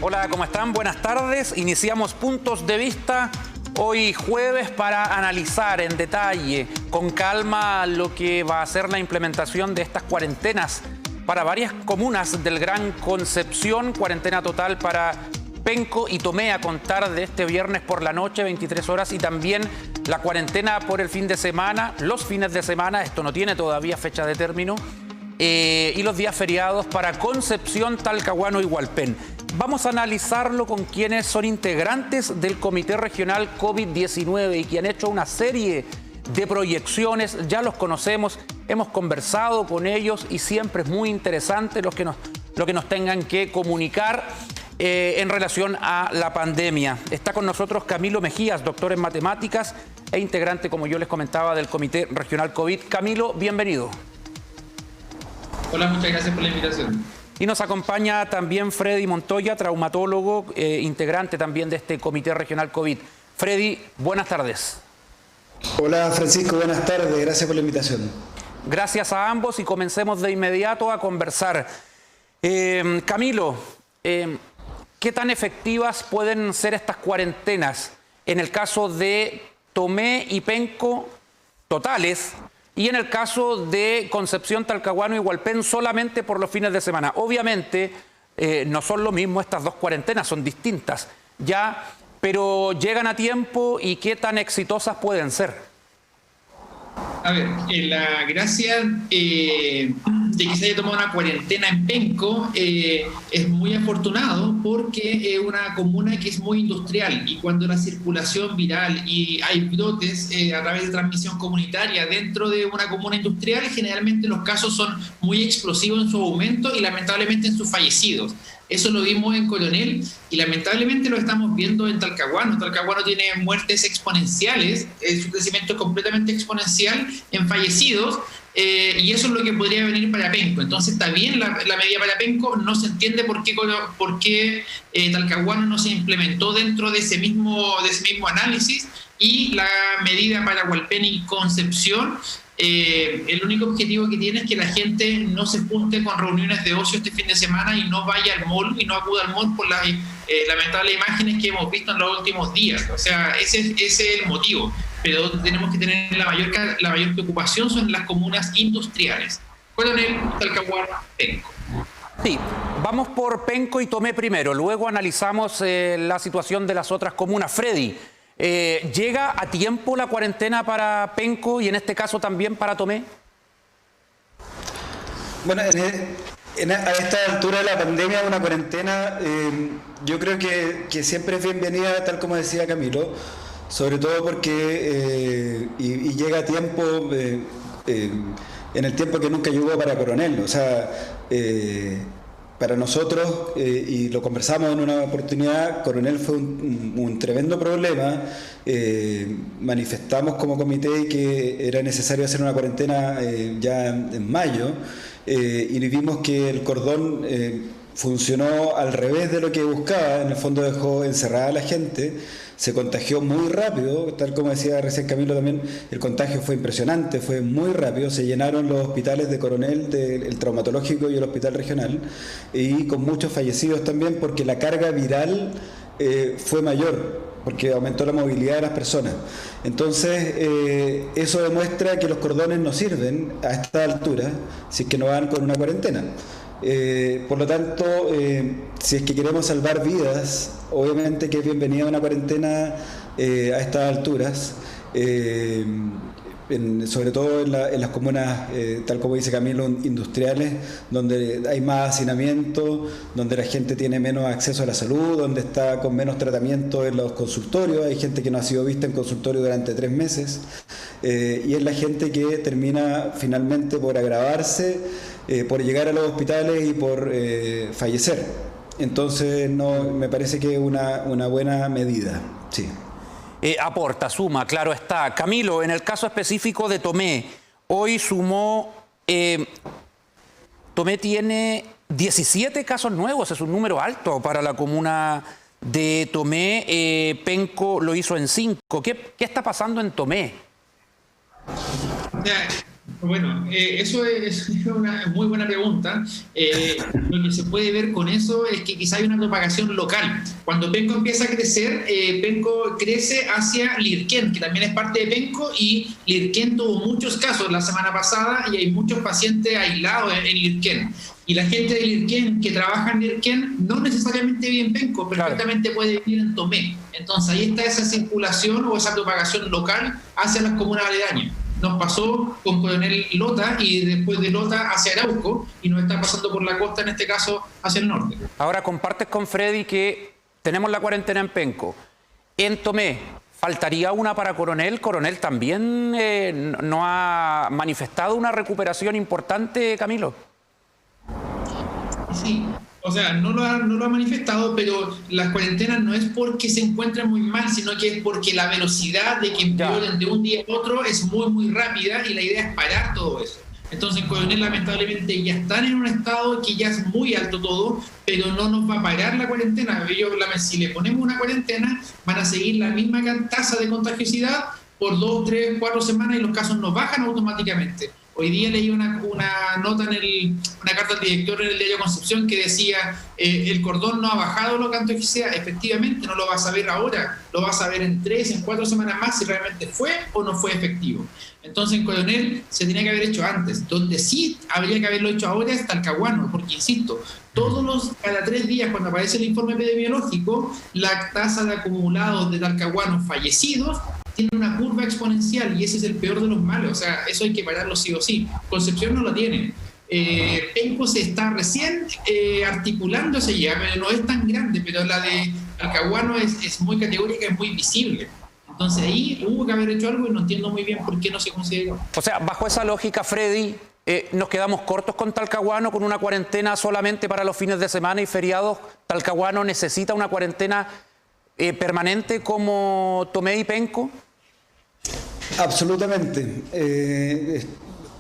Hola, ¿cómo están? Buenas tardes. Iniciamos Puntos de Vista hoy jueves para analizar en detalle, con calma, lo que va a ser la implementación de estas cuarentenas para varias comunas del Gran Concepción. Cuarentena total para Penco y Tomé a contar de este viernes por la noche, 23 horas, y también la cuarentena por el fin de semana, los fines de semana, esto no tiene todavía fecha de término, y los días feriados para Concepción, Talcahuano y Hualpén. Vamos a analizarlo con quienes son integrantes del Comité Regional COVID-19 y que han hecho una serie de proyecciones. Ya los conocemos, hemos conversado con ellos y siempre es muy interesante lo que nos tengan que comunicar en relación a la pandemia. Está con nosotros Camilo Mejías, doctor en matemáticas e integrante, como yo les comentaba, del Comité Regional COVID. Camilo, bienvenido. Hola, muchas gracias por la invitación. Y nos acompaña también Freddy Montoya, traumatólogo, integrante también de este Comité Regional COVID. Freddy, buenas tardes. Hola Francisco, buenas tardes, gracias por la invitación. Gracias a ambos y comencemos de inmediato a conversar. Camilo, ¿qué tan efectivas pueden ser estas cuarentenas en el caso de Tomé y Penco totales y en el caso de Concepción, Talcahuano y Hualpén solamente por los fines de semana? Obviamente no son lo mismo estas dos cuarentenas, son distintas ya, pero llegan a tiempo y ¿qué tan exitosas pueden ser? A ver, la gracia de que se haya tomado una cuarentena en Penco es muy afortunado porque es una comuna que es muy industrial y cuando la circulación viral y hay brotes a través de transmisión comunitaria dentro de una comuna industrial, generalmente los casos son muy explosivos en su aumento y lamentablemente en sus fallecidos. Eso lo vimos en Coronel y lamentablemente lo estamos viendo en Talcahuano. Talcahuano tiene muertes exponenciales, su crecimiento es completamente exponencial en fallecidos y eso es lo que podría venir para Penco. Entonces está bien la medida para Penco, no se entiende por qué Talcahuano no se implementó dentro de ese mismo análisis, y la medida para Hualpén y Concepción. El único objetivo que tiene es que la gente no se junte con reuniones de ocio este fin de semana y no vaya al mall y no acuda al mall por las lamentables imágenes que hemos visto en los últimos días. O sea, ese es el motivo. Pero tenemos que tener la mayor preocupación son las comunas industriales. Coronel, Talcahuano, Penco. Sí, vamos por Penco y Tomé primero, luego analizamos la situación de las otras comunas. Freddy, ¿llega a tiempo la cuarentena para Penco y en este caso también para Tomé? Bueno, a esta altura de la pandemia, una cuarentena yo creo que siempre es bienvenida, tal como decía Camilo, sobre todo porque y llega a tiempo, en el tiempo que nunca llegó para Coronel. O sea, para nosotros, y lo conversamos en una oportunidad, Coronel fue un tremendo problema. Manifestamos como comité que era necesario hacer una cuarentena ya en mayo, y vimos que el cordón funcionó al revés de lo que buscaba. En el fondo dejó encerrada a la gente, se contagió muy rápido, tal como decía recién Camilo también, el contagio fue impresionante, fue muy rápido, se llenaron los hospitales de Coronel, el traumatológico y el hospital regional, y con muchos fallecidos también porque la carga viral fue mayor, porque aumentó la movilidad de las personas. Entonces, eso demuestra que los cordones no sirven a esta altura si es que no van con una cuarentena. Por lo tanto, si es que queremos salvar vidas, obviamente que es bienvenida una cuarentena a estas alturas, sobre todo en las comunas, tal como dice Camilo, industriales, donde hay más hacinamiento, donde la gente tiene menos acceso a la salud, donde está con menos tratamiento en los consultorios. Hay gente que no ha sido vista en consultorio durante 3 meses, y es la gente que termina finalmente por agravarse, por llegar a los hospitales y por fallecer. Entonces me parece que es una buena medida, sí. Aporta, suma, claro está. Camilo, en el caso específico de Tomé, hoy sumó, Tomé tiene 17 casos nuevos, es un número alto para la comuna de Tomé. Penco lo hizo en 5. ¿Qué está pasando en Tomé? Bueno, eso es una muy buena pregunta. Lo que se puede ver con eso es que quizá hay una propagación local. Cuando Penco empieza a crecer, Penco crece hacia Lirquén, que también es parte de Penco, y Lirquén tuvo muchos casos la semana pasada y hay muchos pacientes aislados en Lirquén. Y la gente de Lirquén que trabaja en Lirquén no necesariamente vive en Penco, perfectamente puede vivir en Tomé. Entonces ahí está esa circulación o esa propagación local hacia las comunas aledañas. Nos pasó con Coronel Lota y después de Lota hacia Arauco y nos está pasando por la costa, en este caso hacia el norte. Ahora compartes con Freddy que tenemos la cuarentena en Penco. En Tomé, ¿faltaría una para Coronel? Coronel también no ha manifestado una recuperación importante, Camilo. Sí, o sea, no lo ha manifestado, pero las cuarentenas no es porque se encuentren muy mal, sino que es porque la velocidad de que empeoren de un día a otro es muy, muy rápida y la idea es parar todo eso. Entonces, en Coronel, lamentablemente, ya están en un estado que ya es muy alto todo, pero no nos va a parar la cuarentena. Si le ponemos una cuarentena, van a seguir la misma tasa de contagiosidad por 2, 3, 4 semanas y los casos no bajan automáticamente. Hoy día leí una nota una carta al director en el diario Concepción que decía el cordón no ha bajado la contagiosidad. Efectivamente, no lo vas a ver ahora, lo vas a ver en 3, en 4 semanas más si realmente fue o no fue efectivo. Entonces en Coronel se tenía que haber hecho antes. Donde sí habría que haberlo hecho ahora es Talcahuano, porque insisto, cada 3 días cuando aparece el informe epidemiológico, la tasa de acumulados de Talcahuanos fallecidos tiene una curva exponencial y ese es el peor de los males, o sea, eso hay que pararlo sí o sí. Concepción no lo tiene. Penco se está recién articulándose ya, pero no es tan grande, pero la de Talcahuano es muy categórica, es muy visible. Entonces ahí hubo que haber hecho algo y no entiendo muy bien por qué no se consideró. O sea, bajo esa lógica, Freddy, nos quedamos cortos con Talcahuano, con una cuarentena solamente para los fines de semana y feriados. ¿Talcahuano necesita una cuarentena permanente como Tomé y Penco? Absolutamente.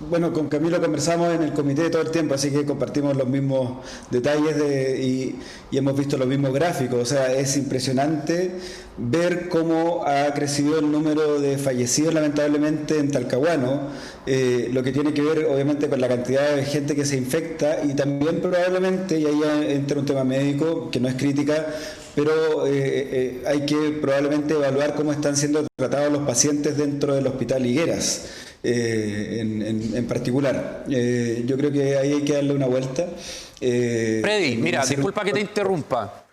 Bueno, con Camilo conversamos en el comité todo el tiempo, así que compartimos los mismos detalles y hemos visto los mismos gráficos. O sea, es impresionante ver cómo ha crecido el número de fallecidos lamentablemente en Talcahuano, lo que tiene que ver obviamente con la cantidad de gente que se infecta y también probablemente, y ahí entra un tema médico que no es crítica, pero hay que probablemente evaluar cómo están siendo tratados los pacientes dentro del Hospital Higueras. En particular, yo creo que ahí hay que darle una vuelta. Freddy, mira, disculpa que te interrumpa,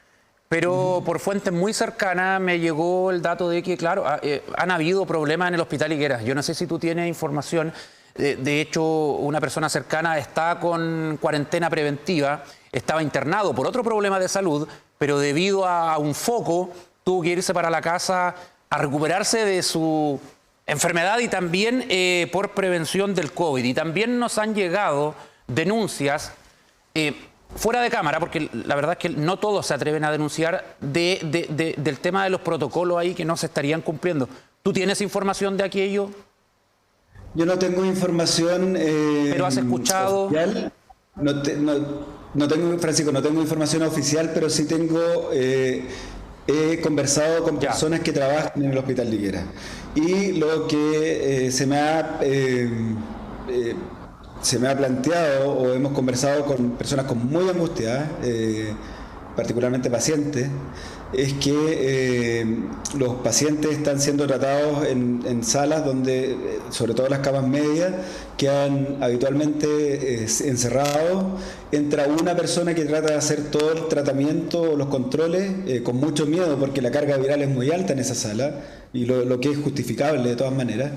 pero por fuentes muy cercanas me llegó el dato de que, claro, han habido problemas en el Hospital Higueras. Yo no sé si tú tienes información. De hecho, una persona cercana está con cuarentena preventiva, estaba internado por otro problema de salud, pero debido a un foco tuvo que irse para la casa a recuperarse de su enfermedad y también por prevención del COVID. Y también nos han llegado denuncias fuera de cámara, porque la verdad es que no todos se atreven a denunciar del tema de los protocolos ahí que no se estarían cumpliendo. ¿Tú tienes información de aquello? Yo no tengo información. ¿Pero has escuchado? Oficial. No tengo, Francisco, no tengo información oficial, pero sí tengo. He conversado con personas que trabajan en el Hospital Higueras y lo que se me ha planteado o hemos conversado con personas con muy angustiadas, particularmente pacientes, es que los pacientes están siendo tratados en salas donde, sobre todo las camas medias, quedan habitualmente encerrados. Entra una persona que trata de hacer todo el tratamiento o los controles con mucho miedo porque la carga viral es muy alta en esa sala y lo que es justificable de todas maneras.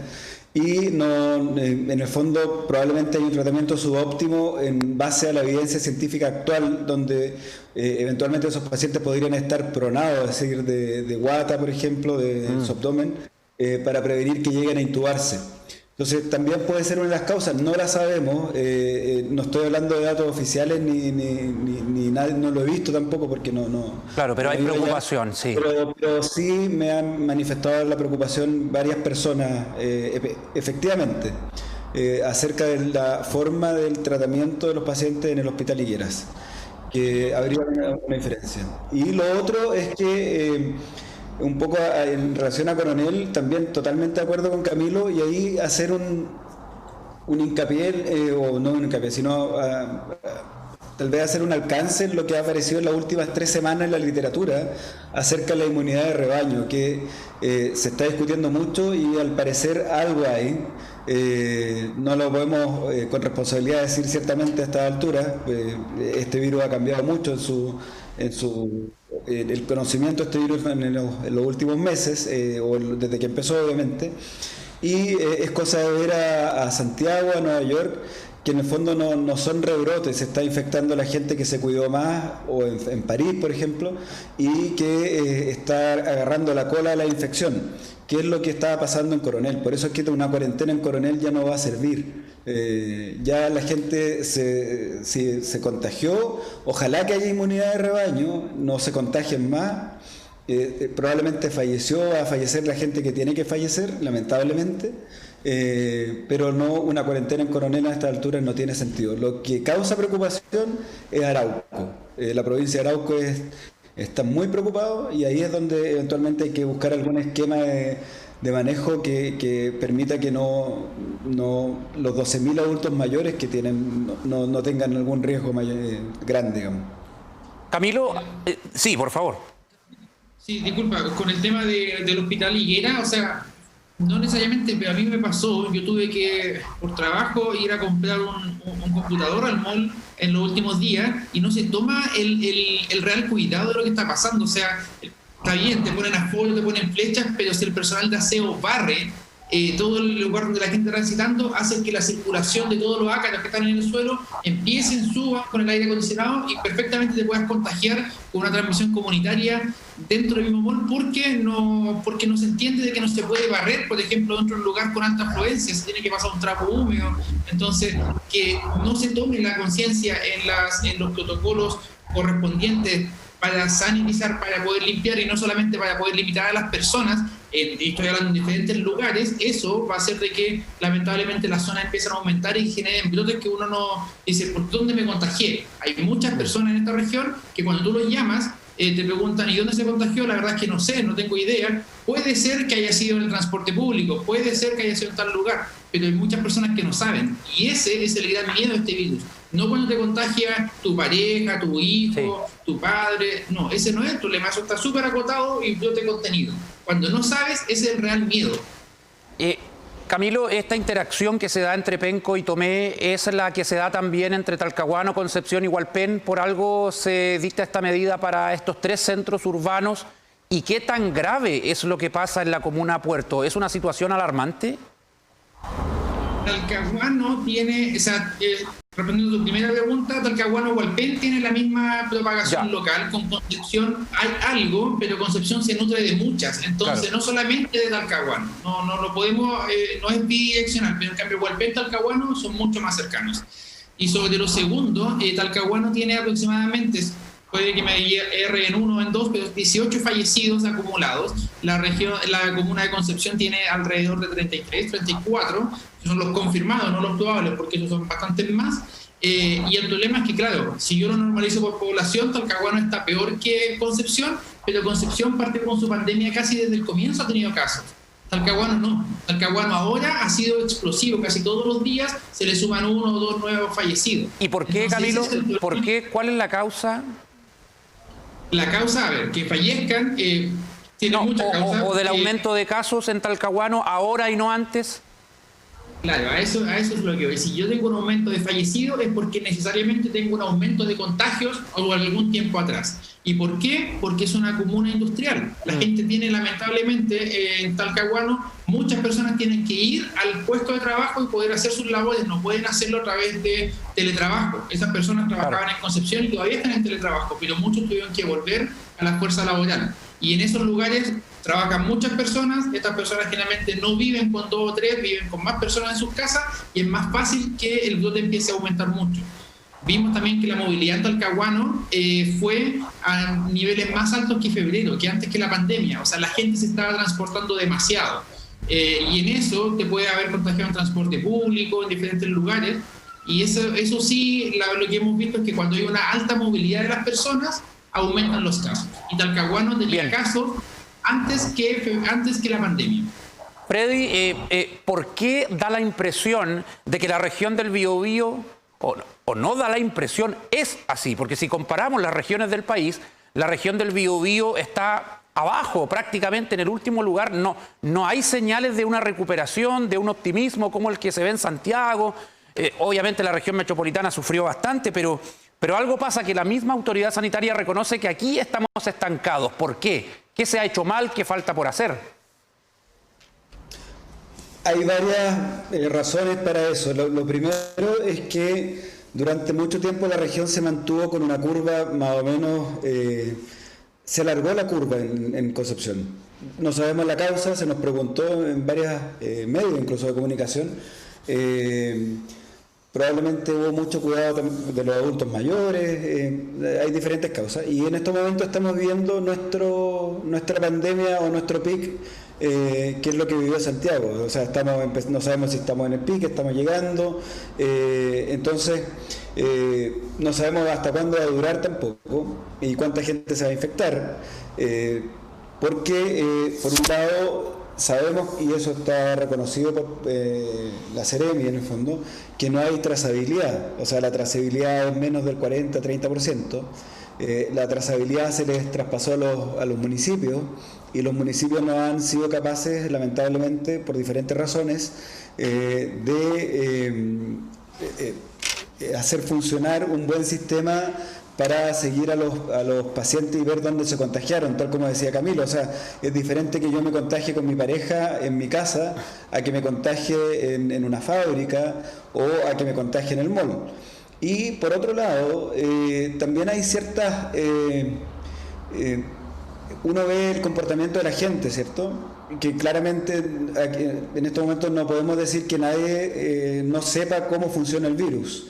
Y en el fondo probablemente hay un tratamiento subóptimo en base a la evidencia científica actual, donde eventualmente esos pacientes podrían estar pronados, es decir, de guata, por ejemplo, de su abdomen, para prevenir que lleguen a intubarse. Entonces también puede ser una de las causas, no la sabemos, no estoy hablando de datos oficiales ni nada, no lo he visto tampoco porque no. Claro, pero hay preocupación, sí. Pero sí me han manifestado la preocupación varias personas, efectivamente, acerca de la forma del tratamiento de los pacientes en el Hospital Higueras, que habría una diferencia. Y lo otro es que un poco en relación a Coronel, también totalmente de acuerdo con Camilo, y ahí hacer un hincapié, o no un hincapié, sino tal vez hacer un alcance en lo que ha aparecido en las últimas 3 semanas en la literatura acerca de la inmunidad de rebaño, que se está discutiendo mucho y al parecer algo hay. No lo podemos con responsabilidad decir ciertamente a esta altura. Este virus ha cambiado mucho el conocimiento de este virus en los últimos meses, o desde que empezó, obviamente. Y es cosa de ver a Santiago, a Nueva York, que en el fondo no son rebrotes, se está infectando la gente que se cuidó más, o en París, por ejemplo, y que está agarrando la cola de la infección, que es lo que estaba pasando en Coronel. Por eso es que una cuarentena en Coronel ya no va a servir. Ya la gente se contagió, ojalá que haya inmunidad de rebaño, no se contagien más. Probablemente va a fallecer la gente que tiene que fallecer, lamentablemente, pero no, una cuarentena en Coronel a esta altura no tiene sentido. Lo que causa preocupación es Arauco. La provincia de Arauco está muy preocupado, y ahí es donde eventualmente hay que buscar algún esquema de manejo que permita que los 12.000 adultos mayores que tienen no tengan algún riesgo grande, digamos. Camilo, sí, por favor. Sí, disculpa, con el tema del hospital Higuera, o sea, no necesariamente, pero a mí me pasó, yo tuve que, por trabajo, ir a comprar un computador al mall en los últimos días, y no se toma el real cuidado de lo que está pasando. O sea, está bien, te ponen asfalto, te ponen flechas, pero si el personal de aseo barre todo el lugar donde la gente está transitando, hace que la circulación de todos los ácaros que están en el suelo empiecen, suban con el aire acondicionado, y perfectamente te puedas contagiar con una transmisión comunitaria dentro del mismo mall, porque no se entiende de que no se puede barrer, por ejemplo, dentro de un lugar con alta afluencia, se tiene que pasar un trapo húmedo. Entonces, que no se tome la conciencia en los protocolos correspondientes para sanitizar, para poder limpiar, y no solamente para poder limitar a las personas, y estoy hablando en diferentes lugares, eso va a hacer de que lamentablemente las zonas empiezan a aumentar y generen brotes que uno no dice, ¿por dónde me contagié? Hay muchas personas en esta región que cuando tú los llamas, te preguntan, ¿y dónde se contagió? La verdad es que no sé, no tengo idea. Puede ser que haya sido en el transporte público, puede ser que haya sido en tal lugar, pero hay muchas personas que no saben, y ese es el gran miedo de este virus. No cuando te contagia tu pareja, tu hijo, tu padre, no, ese no es el problema, eso está súper acotado y brote contenido. Cuando no sabes, ese es el real miedo. Camilo, esta interacción que se da entre Penco y Tomé es la que se da también entre Talcahuano, Concepción y Hualpén. ¿Por algo se dicta esta medida para estos 3 centros urbanos? ¿Y qué tan grave es lo que pasa en la comuna Puerto? ¿Es una situación alarmante? Talcahuano tiene, respondiendo a tu primera pregunta, Talcahuano Hualpén tiene la misma propagación local. Con Concepción hay algo, pero Concepción se nutre de muchas, entonces claro, no solamente de Talcahuano, no lo podemos, no es bidireccional, pero en cambio Hualpén y Talcahuano son mucho más cercanos. Y sobre lo segundo, Talcahuano tiene aproximadamente, puede que me erre en 1 o en 2, pero 18 fallecidos acumulados. La comuna de Concepción tiene alrededor de 33, 34, que son los confirmados, no los probables, porque esos son bastantes más. Y el problema es que, claro, si yo lo normalizo por población, Talcahuano está peor que Concepción, pero Concepción partió con su pandemia casi desde el comienzo, ha tenido casos. Talcahuano no. Talcahuano ahora ha sido explosivo, casi todos los días se le suman 1 o 2 nuevos fallecidos. ¿Y por qué, Camilo? ¿Por qué? ¿Cuál es la causa? La causa, a ver, que fallezcan, tiene muchas causas. O del aumento de casos en Talcahuano ahora y no antes. Claro, a eso es lo que voy. Si yo tengo un aumento de fallecidos es porque necesariamente tengo un aumento de contagios o algún tiempo atrás. ¿Y por qué? Porque es una comuna industrial. La gente tiene, lamentablemente, en Talcahuano, muchas personas tienen que ir al puesto de trabajo y poder hacer sus labores. No pueden hacerlo a través de teletrabajo. Esas personas trabajaban en Concepción y todavía están en teletrabajo, pero muchos tuvieron que volver a la fuerza laboral. Y en esos lugares trabajan muchas personas. Estas personas generalmente no viven con 2 o 3, viven con más personas en sus casas, y es más fácil que el brote empiece a aumentar mucho. Vimos también que la movilidad en Talcahuano fue a niveles más altos que febrero, que antes que la pandemia. O sea, la gente se estaba transportando demasiado. Y en eso te puede haber contagiado en transporte público, en diferentes lugares. Y eso sí, lo que hemos visto es que cuando hay una alta movilidad de las personas, aumentan los casos. Y Talcahuano tenía casos antes que la pandemia. Freddy, ¿por qué da la impresión de que la región del Biobío, o no da la impresión, es así? Porque si comparamos las regiones del país, la región del Biobío está abajo, prácticamente en el último lugar. No hay señales de una recuperación, de un optimismo como el que se ve en Santiago. Obviamente la región metropolitana sufrió bastante, pero algo pasa, que la misma autoridad sanitaria reconoce que aquí estamos estancados. ¿Por qué? ¿Qué se ha hecho mal? ¿Qué falta por hacer? Hay varias razones para eso. Lo primero es que durante mucho tiempo la región se mantuvo con una curva más o menos, se alargó la curva en Concepción. No sabemos la causa, se nos preguntó en varios medios, incluso de comunicación. Probablemente hubo mucho cuidado de los adultos mayores, hay diferentes causas. Y en estos momentos estamos viendo nuestra pandemia o nuestro pic, que es lo que vivió Santiago. O sea, no sabemos si estamos en el pic, estamos llegando, entonces no sabemos hasta cuándo va a durar tampoco y cuánta gente se va a infectar, porque por un lado sabemos, y eso está reconocido por la Seremi en el fondo, que no hay trazabilidad. O sea, la trazabilidad es menos del 40-30%. La trazabilidad se les traspasó a los municipios, y los municipios no han sido capaces, lamentablemente, por diferentes razones, de hacer funcionar un buen sistema para seguir a los pacientes y ver dónde se contagiaron, tal como decía Camilo. O sea, es diferente que yo me contagie con mi pareja en mi casa a que me contagie en una fábrica o a que me contagie en el mall. Y por otro lado, también hay ciertas... uno ve el comportamiento de la gente, ¿cierto? Que claramente en estos momentos no podemos decir que nadie no sepa cómo funciona el virus.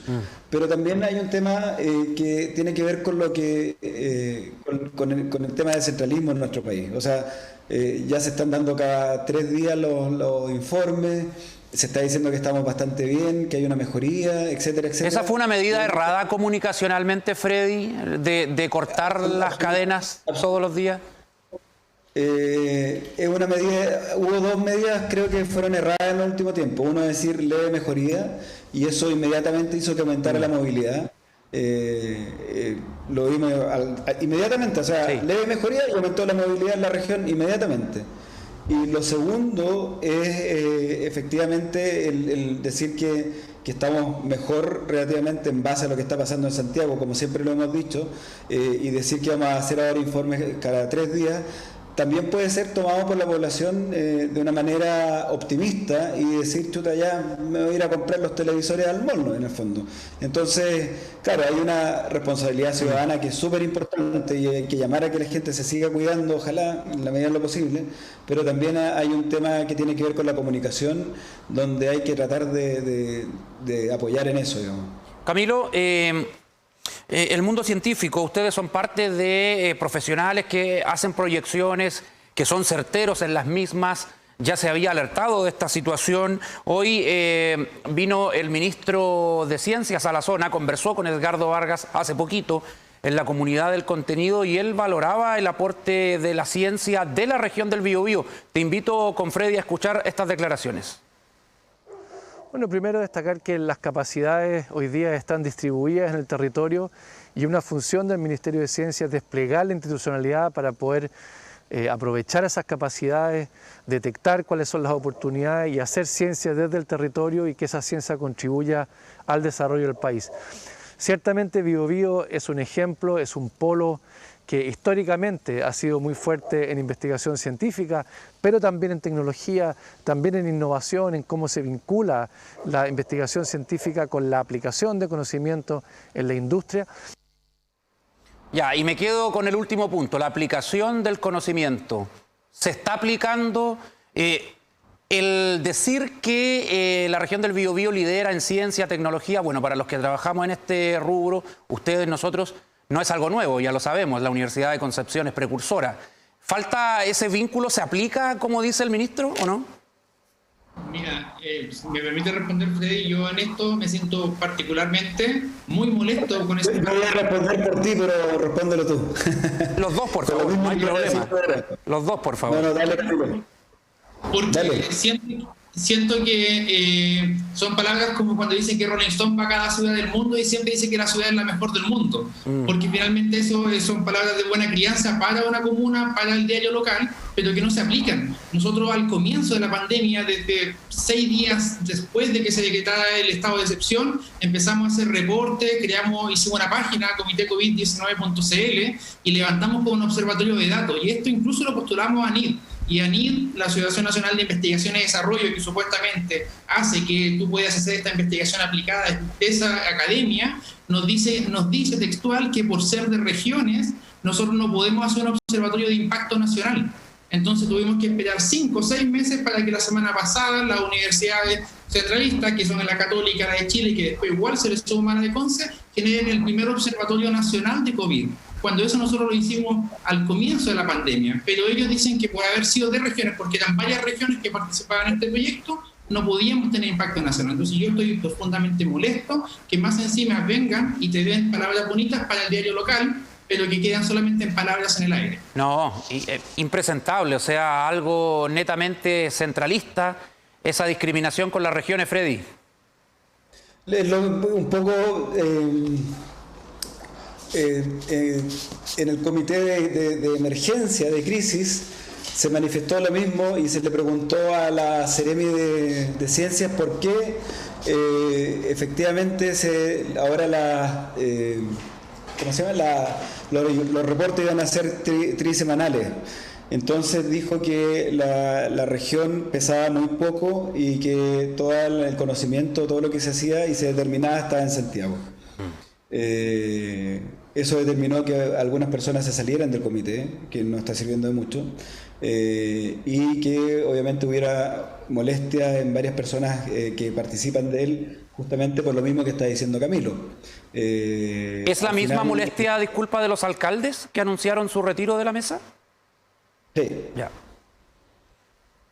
Pero también hay un tema que tiene que ver con lo que con el tema del centralismo en nuestro país. O sea, ya se están dando cada 3 días los informes. Se está diciendo que estamos bastante bien, que hay una mejoría, etcétera, etcétera. ¿Esa fue una medida errada comunicacionalmente, Freddy, de cortar las cadenas todos los días? Es una medida, hubo 2 medidas creo que fueron erradas en el último tiempo. Uno es decir leve mejoría, y eso inmediatamente hizo que aumentara la movilidad. Lo vimos inmediatamente, o sea, sí. Leve mejoría y aumentó la movilidad en la región inmediatamente. Y lo segundo es efectivamente el decir que estamos mejor relativamente en base a lo que está pasando en Santiago, como siempre lo hemos dicho, y decir que vamos a hacer ahora informes cada 3 días, también puede ser tomado por la población de una manera optimista y decir, chuta, ya me voy a ir a comprar los televisores al mall, ¿no? En el fondo. Entonces, claro, hay una responsabilidad ciudadana que es súper importante, y hay que llamar a que la gente se siga cuidando, ojalá, en la medida de lo posible, pero también hay un tema que tiene que ver con la comunicación, donde hay que tratar de apoyar en eso, digamos. Camilo, el mundo científico, ustedes son parte de profesionales que hacen proyecciones, que son certeros en las mismas. Ya se había alertado de esta situación. Hoy vino el ministro de Ciencias a la zona, conversó con Edgardo Vargas hace poquito en la comunidad del contenido, y él valoraba el aporte de la ciencia de la región del Biobío. Te invito con Freddy a escuchar estas declaraciones. Bueno, primero destacar que las capacidades hoy día están distribuidas en el territorio, y una función del Ministerio de Ciencia es desplegar la institucionalidad para poder aprovechar esas capacidades, detectar cuáles son las oportunidades y hacer ciencia desde el territorio, y que esa ciencia contribuya al desarrollo del país. Ciertamente Biobío es un ejemplo, es un polo que históricamente ha sido muy fuerte en investigación científica, pero también en tecnología, también en innovación, en cómo se vincula la investigación científica con la aplicación de conocimiento en la industria. Ya, y me quedo con el último punto, la aplicación del conocimiento. ¿Se está aplicando? El decir que la región del Biobío lidera en ciencia, tecnología, bueno, para los que trabajamos en este rubro, ustedes, nosotros, no es algo nuevo, ya lo sabemos, la Universidad de Concepción es precursora. ¿Falta ese vínculo? ¿Se aplica, como dice el ministro, o no? Mira, si me permite responder, Freddy, yo en esto me siento particularmente muy molesto con este... No voy a responder por ti, pero respóndelo tú. Los dos, por favor, no hay problema. Los dos, por favor. No, dale, Camilo. Porque siento que son palabras como cuando dicen que Rolling Stone va a cada ciudad del mundo y siempre dice que la ciudad es la mejor del mundo, porque finalmente eso son palabras de buena crianza para una comuna, para el diario local, pero que no se aplican. Nosotros al comienzo de la pandemia, desde 6 días después de que se decretara el estado de excepción, empezamos a hacer reportes, hicimos una página, comitecovid19.cl, y levantamos como un observatorio de datos, y esto incluso lo postulamos a ANID. Y ANID, la Asociación Nacional de Investigación y Desarrollo, que supuestamente hace que tú puedas hacer esta investigación aplicada de esa academia, nos dice textual que por ser de regiones, nosotros no podemos hacer un observatorio de impacto nacional. Entonces tuvimos que esperar 5 o 6 meses para que la semana pasada las universidades centralistas, que son la Católica, la de Chile, y que después igual se les suma la de Conce, generen el primer observatorio nacional de COVID. Cuando eso nosotros lo hicimos al comienzo de la pandemia, pero ellos dicen que por haber sido de regiones, porque eran varias regiones que participaban en este proyecto, no podíamos tener impacto nacional. Entonces yo estoy profundamente molesto que más encima vengan y te den palabras bonitas para el diario local, pero que quedan solamente en palabras en el aire. No, impresentable, o sea, algo netamente centralista, esa discriminación con las regiones, Freddy. Un poco... en el comité de emergencia, de crisis, se manifestó lo mismo y se le preguntó a la Seremi de Ciencias por qué efectivamente ahora los reportes iban a ser trisemanales. Entonces dijo que la región pesaba muy poco y que todo el conocimiento, todo lo que se hacía y se determinaba estaba en Santiago. Eso determinó que algunas personas se salieran del comité, que no está sirviendo de mucho, y que obviamente hubiera molestia en varias personas que participan de él, justamente por lo mismo que está diciendo Camilo. ¿Es la misma molestia, disculpa, de los alcaldes que anunciaron su retiro de la mesa? Sí. Ya.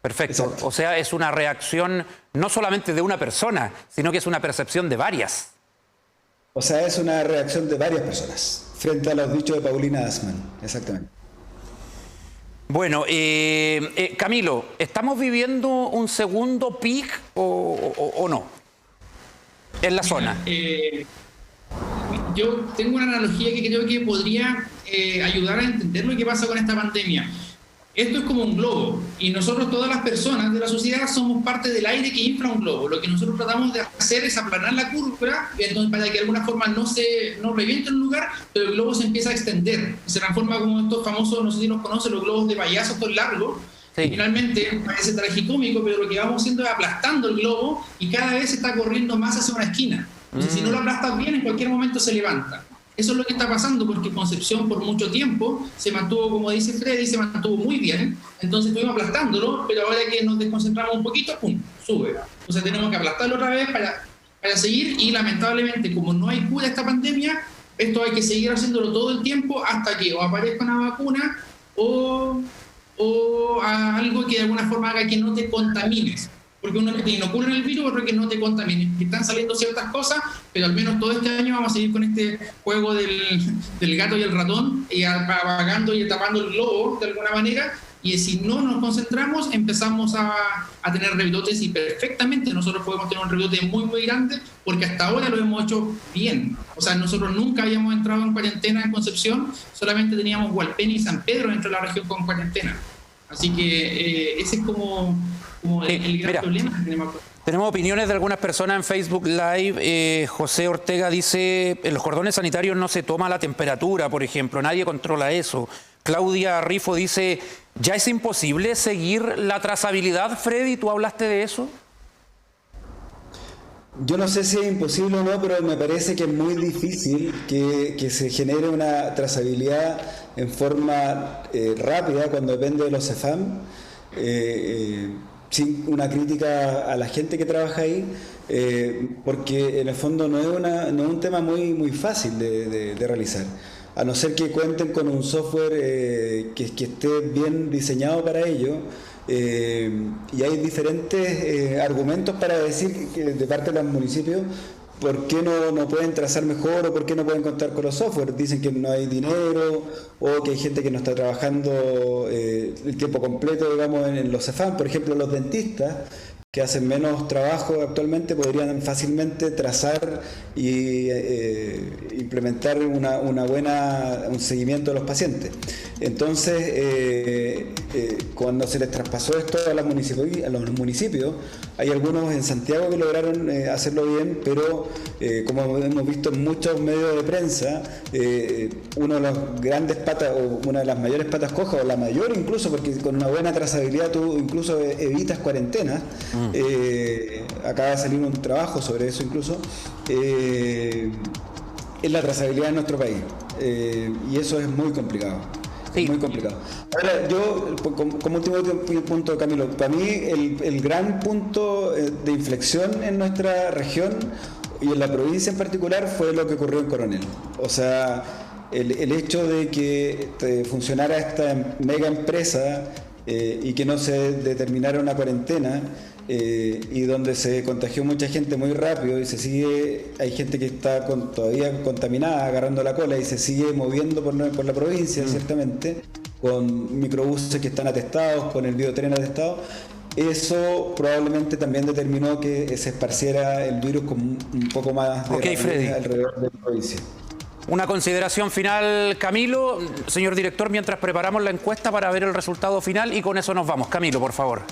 Perfecto. Exacto. O sea, es una reacción no solamente de una persona, sino que es una percepción de varias. O sea, es una reacción de varias personas frente a los dichos de Paulina Assmann, exactamente. Bueno, Camilo, ¿estamos viviendo un segundo pic o no? En la zona. Yo tengo una analogía que creo que podría ayudar a entender lo que pasa con esta pandemia. Esto es como un globo y nosotros, todas las personas de la sociedad, somos parte del aire que infla un globo. Lo que nosotros tratamos de hacer es aplanar la curva, entonces, para que de alguna forma no reviente en un lugar, pero el globo se empieza a extender. Se transforma como estos famosos, no sé si los conocen, los globos de payaso, estos largos. Sí. Y finalmente parece tragicómico, pero lo que vamos haciendo es aplastando el globo y cada vez se está corriendo más hacia una esquina. Entonces, si no lo aplastas bien, en cualquier momento se levanta. Eso es lo que está pasando, porque Concepción por mucho tiempo se mantuvo, como dice Freddy, se mantuvo muy bien. Entonces estuvimos aplastándolo, pero ahora que nos desconcentramos un poquito, ¡pum!, sube. Entonces tenemos que aplastarlo otra vez para seguir, y lamentablemente, como no hay cura a esta pandemia, esto hay que seguir haciéndolo todo el tiempo hasta que o aparezca una vacuna o algo que de alguna forma haga que no te contamines. Porque uno que te inocula el virus, otro que no te contamine. Están saliendo ciertas cosas, pero al menos todo este año vamos a seguir con este juego del gato y el ratón, y apagando y tapando el globo de alguna manera, y si no nos concentramos empezamos a tener rebrotes, y perfectamente nosotros podemos tener un rebote muy muy grande, porque hasta ahora lo hemos hecho bien. O sea, nosotros nunca habíamos entrado en cuarentena en Concepción, solamente teníamos Hualpén y San Pedro dentro de la región con cuarentena. Así que ese es como el gran problema que tenemos. Tenemos opiniones de algunas personas en Facebook Live. José Ortega dice, en los cordones sanitarios no se toma la temperatura, por ejemplo, nadie controla eso. Claudia Rifo dice, ¿ya es imposible seguir la trazabilidad? Freddy, ¿tú hablaste de eso? Yo no sé si es imposible o no, pero me parece que es muy difícil que se genere una trazabilidad en forma rápida cuando depende de los CEFAM. Sin una crítica a la gente que trabaja ahí, porque en el fondo no es un tema muy fácil de realizar, a no ser que cuenten con un software que esté bien diseñado para ello. Y hay diferentes argumentos para decir que de parte de los municipios ¿por qué no pueden trazar mejor o por qué no pueden contar con los software? Dicen que no hay dinero o que hay gente que no está trabajando el tiempo completo, digamos, en los CEFAM. Por ejemplo, los dentistas, que hacen menos trabajo actualmente, podrían fácilmente trazar y implementar un seguimiento de los pacientes. Entonces, cuando se les traspasó esto a los municipios, hay algunos en Santiago que lograron hacerlo bien, pero como hemos visto en muchos medios de prensa, una de las grandes patas, o una de las mayores patas cojas, o la mayor incluso, porque con una buena trazabilidad tú incluso evitas cuarentenas. Acaba de salir un trabajo sobre eso incluso, es la trazabilidad en nuestro país, y eso es muy complicado. Sí. Muy complicado. Ahora, yo, como último punto, Camilo, para mí el gran punto de inflexión en nuestra región y en la provincia en particular fue lo que ocurrió en Coronel. O sea, el hecho de que funcionara esta mega empresa y que no se determinara una cuarentena, y donde se contagió mucha gente muy rápido y hay gente que está todavía contaminada, agarrando la cola, y se sigue moviendo por la provincia, ciertamente, con microbuses que están atestados, con el biotren atestado. Eso probablemente también determinó que se esparciera el virus con un poco más de rapidez alrededor de la provincia. Una consideración final, Camilo. Señor director, mientras preparamos la encuesta para ver el resultado final, y con eso nos vamos. Camilo, por favor.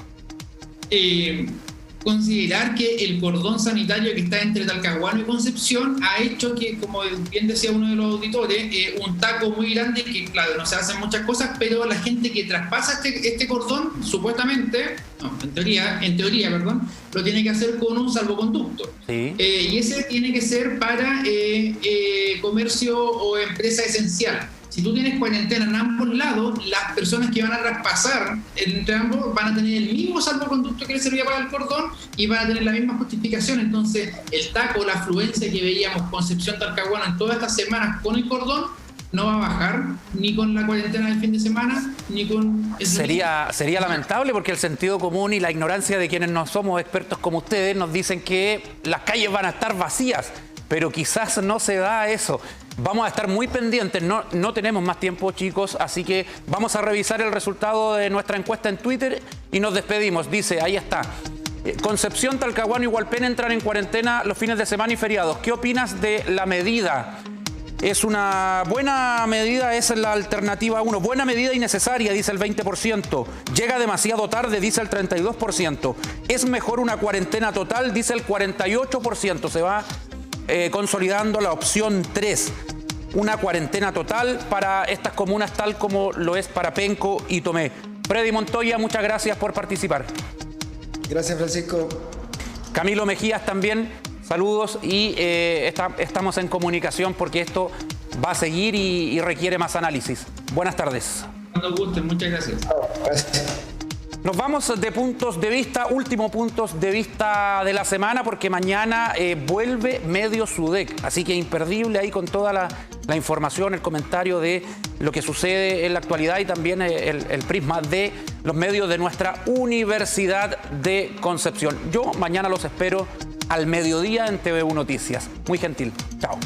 Considerar que el cordón sanitario que está entre Talcahuano y Concepción ha hecho que, como bien decía uno de los auditores, un taco muy grande, que claro, no se hacen muchas cosas, pero la gente que traspasa este cordón, supuestamente, no, en teoría, lo tiene que hacer con un salvoconducto. Sí. Y ese tiene que ser para comercio o empresa esencial. Si tú tienes cuarentena en ambos lados, las personas que van a traspasar entre ambos van a tener el mismo salvoconducto que les servía para el cordón y van a tener la misma justificación. Entonces, el taco, la afluencia que veíamos Concepción-Talcahuano en todas estas semanas con el cordón, no va a bajar ni con la cuarentena del fin de semana, ni con... Sería lamentable, porque el sentido común y la ignorancia de quienes no somos expertos como ustedes nos dicen que las calles van a estar vacías, pero quizás no se da eso. Vamos a estar muy pendientes, no tenemos más tiempo, chicos, así que vamos a revisar el resultado de nuestra encuesta en Twitter y nos despedimos. Dice, ahí está, Concepción, Talcahuano y Hualpén entran en cuarentena los fines de semana y feriados. ¿Qué opinas de la medida? Es una buena medida, es la alternativa 1. Buena medida y necesaria, dice el 20%. Llega demasiado tarde, dice el 32%. Es mejor una cuarentena total, dice el 48%. Se va consolidando la opción 3. Una cuarentena total para estas comunas, tal como lo es para Penco y Tomé. Freddy Montoya, muchas gracias por participar. Gracias, Francisco. Camilo Mejías también, saludos, y estamos en comunicación porque esto va a seguir y requiere más análisis. Buenas tardes. Cuando gusten, muchas gracias. Gracias. Nos vamos de puntos de vista, último puntos de vista de la semana, porque mañana vuelve Medio Sudec, así que imperdible ahí con toda la información, el comentario de lo que sucede en la actualidad y también el prisma de los medios de nuestra Universidad de Concepción. Yo mañana los espero al mediodía en TV1 Noticias. Muy gentil. Chao.